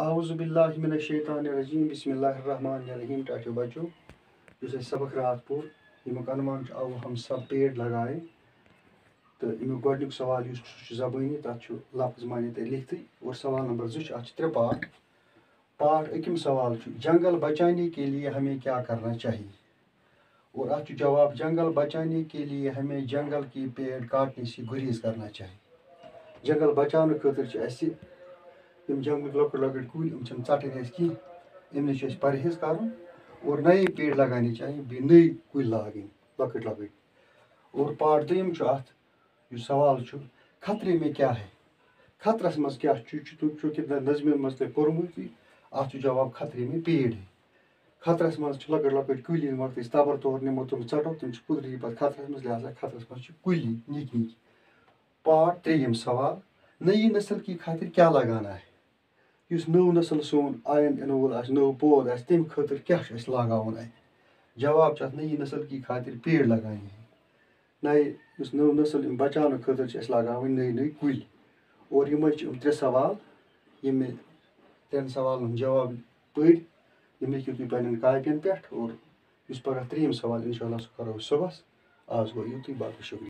اعوذ باللہ من الشیطان الرجیم بسم اللہ الرحمن الرحیم ٹاٹو بچو اس سبق رات پور امیک عنوان او ہم سب پیڑ لگائے تو امیک گۄڈنیُک سوال اس زبانی تک لفظ مانے تھی لکھتی اور سوال نمبر 2 ات 3 پارٹ اکم سوال جنگل بچانے کے لیے ہمیں کیا کرنا چاہیے اور ات جواب جنگل بچانے کے لیے ہمیں جنگل کی پیڑ کاٹنے سے گریز کرنا چاہیے جنگل بچانے خاطر جنگل لۄکٕٹۍ لۄکٕٹۍ کُلۍ چھِنہٕ ژٹٕنۍ اَسہِ کینٛہہ اَمہِ نِش چھِ اَسہِ پرہیز کَرُن اور نئے پیڑ لگانے چاہیے بیٚیہِ نٔے کُلۍ لاگٕنۍ لۄکٕٹۍ لۄکٕٹۍ اور پارٹ 2 چھُ اَتھ یُس سوال چھُ خطرے میں کیا ہے خطرس منٛز کیٛاہ چھُ چوٗنٛکہِ نظمہِ منٛز تۄہہِ پوٚرمُتٕے اَتھ چھُ جواب خطرے میں پیڑ ہے خطرس منٛز چھِ لۄکٕٹۍ لۄکٕٹۍ کُلۍ ییٚمہِ وقتہٕ أسۍ تبر طور نِمو تِم ژٹو تِم چھِ قُدرتی پتہٕ خطرس منٛز لہذا خطرس منٛز چھِ کُلی نِکۍ نِکۍ پارٹ 3 سوال نئی نسل کی خاطر کیا لگانا ہے یُس نٔو نسل سون آیند یِنہٕ وول آسہِ نٔو پود آسہِ تمہِ خٲطرٕ کیٛاہ چھُ اَسہِ لاگاوُن اَتہِ جواب چھُ اَتھ نئی نسل کی خاطر پیڑ لگانے ہیں نئے یُس نٔو نسل یِم بچاونہٕ خٲطرٕ چھِ اَسہِ لاگاوٕنۍ نٔے نٔے کُلۍ اور یِمے چھِ یِم 3 سوال یِم مےٚ 3 سوالن ہُنٛد جواب پٔرۍ یِم لیکھِو تُہۍ پنٛنٮ۪ن کاپین پٮ۪ٹھ اور یُس پگاہ 3یِم سوال اِنشاء اللہ سُہ کرو أسۍ صُبحس آز گوٚو یُتُے باقٕے شُکریہ